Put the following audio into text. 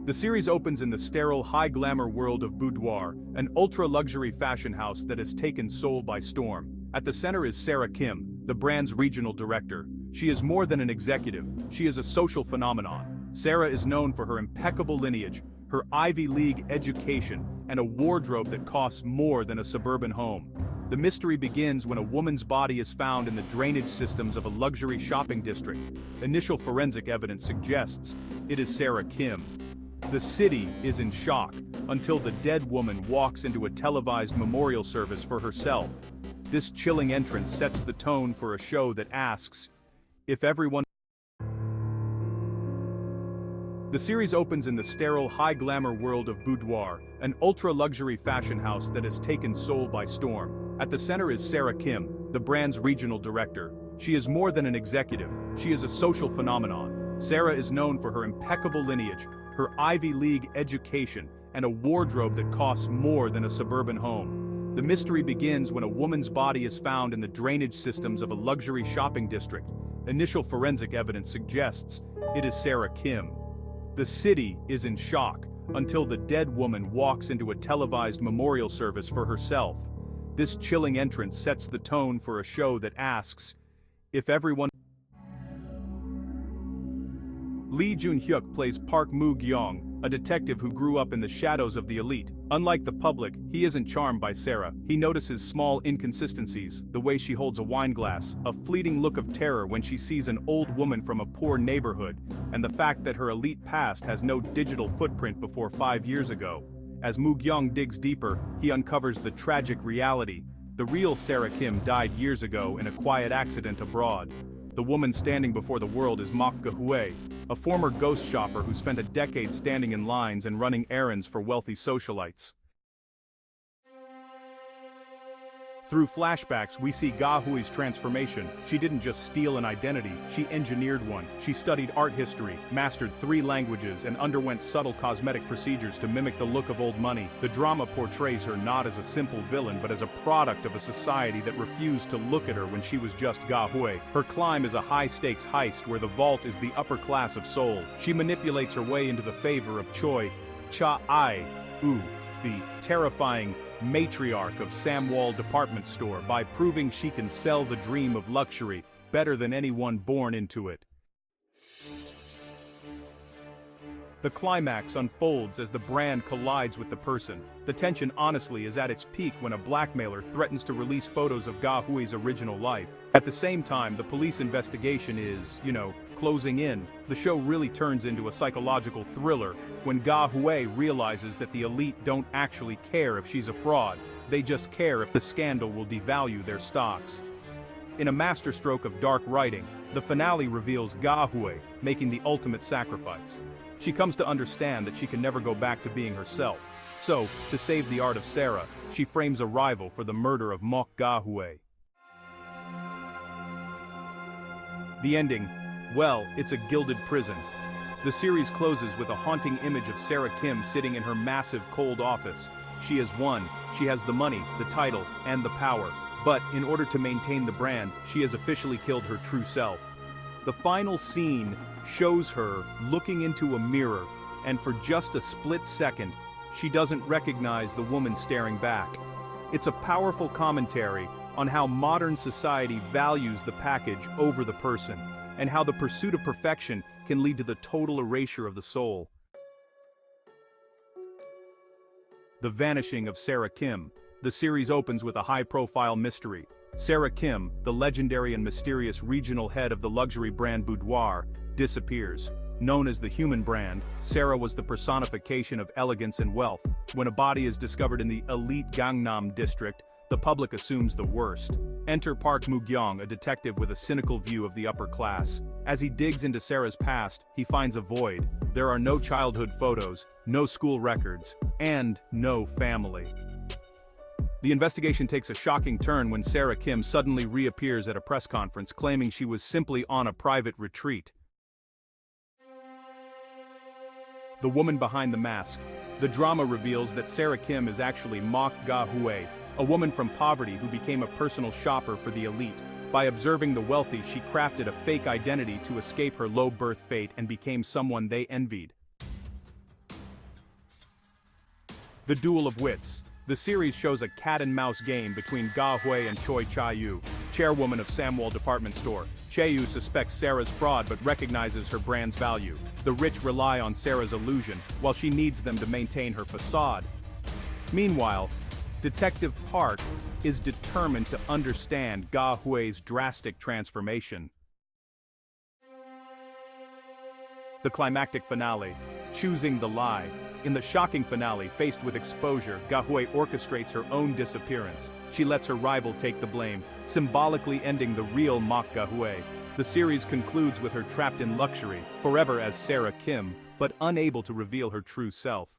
The series opens in the sterile, high-glamour world of Boudoir, an ultra-luxury fashion house that has taken Seoul by storm. At the center is Sarah Kim, the brand's regional director. She is more than an executive, she is a social phenomenon. Sarah is known for her impeccable lineage, her Ivy League education, and a wardrobe that costs more than a suburban home. The mystery begins when a woman's body is found in the drainage systems of a luxury shopping district. Initial forensic evidence suggests it is Sarah Kim. The city is in shock until the dead woman walks into a televised memorial service for herself. This chilling entrance sets the tone for a show that asks if everyone. The series opens in the sterile, high-glamour world of Boudoir, an ultra-luxury fashion house that has taken Seoul by storm. At the center is Sarah Kim, the brand's regional director. She is more than an executive, she is a social phenomenon. Sarah is known for her impeccable lineage, her Ivy League education, and a wardrobe that costs more than a suburban home. The mystery begins when a woman's body is found in the drainage systems of a luxury shopping district. Initial forensic evidence suggests it is Sarah Kim. The city is in shock until the dead woman walks into a televised memorial service for herself. This chilling entrance sets the tone for a show that asks if everyone. Joon-hyuk plays Park Mu-gyeong, a detective who grew up in the shadows of the elite. Unlike the public, he isn't charmed by Sarah. He notices small inconsistencies, the way she holds a wine glass, a fleeting look of terror when she sees an old woman from a poor neighborhood, and the fact that her elite past has no digital footprint before 5 years ago. As Mu-gyeong digs deeper, he uncovers the tragic reality. The real Sarah Kim died years ago in a quiet accident abroad. The woman standing before the world is Mok Ga-hui, a former ghost shopper who spent a decade standing in lines and running errands for wealthy socialites. Through flashbacks, we see Ga-hui's transformation. She didn't just steal an identity, she engineered one. She studied art history, mastered 3 languages, and underwent subtle cosmetic procedures to mimic the look of old money. The drama portrays her not as a simple villain, but as a product of a society that refused to look at her when she was just Ga-hui. Her climb is a high-stakes heist where the vault is the upper class of Seoul. She manipulates her way into the favor of Choi Cha-ai-woo, the terrifying matriarch of Samwol department store, by proving she can sell the dream of luxury better than anyone born into it. The climax unfolds as the brand collides with the person. The tension honestly is at its peak when a blackmailer threatens to release photos of Ga-hui's original life. At the same time, the police investigation is, closing in. The show really turns into a psychological thriller when Ga-hui realizes that the elite don't actually care if she's a fraud. They just care if the scandal will devalue their stocks. In a masterstroke of dark writing, the finale reveals Ga-hui making the ultimate sacrifice. She comes to understand that she can never go back to being herself. So, to save the art of Sarah, she frames a rival for the murder of Mok Ga-hui. The ending, well, it's a gilded prison. The series closes with a haunting image of Sarah Kim sitting in her massive cold office. She has won, she has the money, the title, and the power. But, in order to maintain the brand, she has officially killed her true self. The final scene shows her looking into a mirror, and for just a split second, she doesn't recognize the woman staring back. It's a powerful commentary on how modern society values the package over the person, and how the pursuit of perfection can lead to the total erasure of the soul. The vanishing of Sarah Kim. The series opens with a high-profile mystery. Sarah Kim, the legendary and mysterious regional head of the luxury brand Boudoir, disappears. Known as the human brand, Sarah was the personification of elegance and wealth. When a body is discovered in the elite Gangnam district, the public assumes the worst. Enter Park Mu-gyeong, a detective with a cynical view of the upper class. As he digs into Sarah's past, he finds a void. There are no childhood photos, no school records, and no family. The investigation takes a shocking turn when Sarah Kim suddenly reappears at a press conference claiming she was simply on a private retreat. The woman behind the mask. The drama reveals that Sarah Kim is actually Mok Ga-hui, a woman from poverty who became a personal shopper for the elite. By observing the wealthy, she crafted a fake identity to escape her low birth fate and became someone they envied. The Duel of Wits. The series shows a cat-and-mouse game between Ga-hui and Choi Cha-yu, chairwoman of Samwol department store. Cha-yu suspects Sarah's fraud but recognizes her brand's value. The rich rely on Sarah's illusion, while she needs them to maintain her facade. Meanwhile, Detective Park is determined to understand Ga-hui's drastic transformation. The climactic finale, choosing the lie. In the shocking finale, faced with exposure, Ga-hui orchestrates her own disappearance. She lets her rival take the blame, symbolically ending the real Mok Ga-hui. The series concludes with her trapped in luxury, forever as Sarah Kim, but unable to reveal her true self.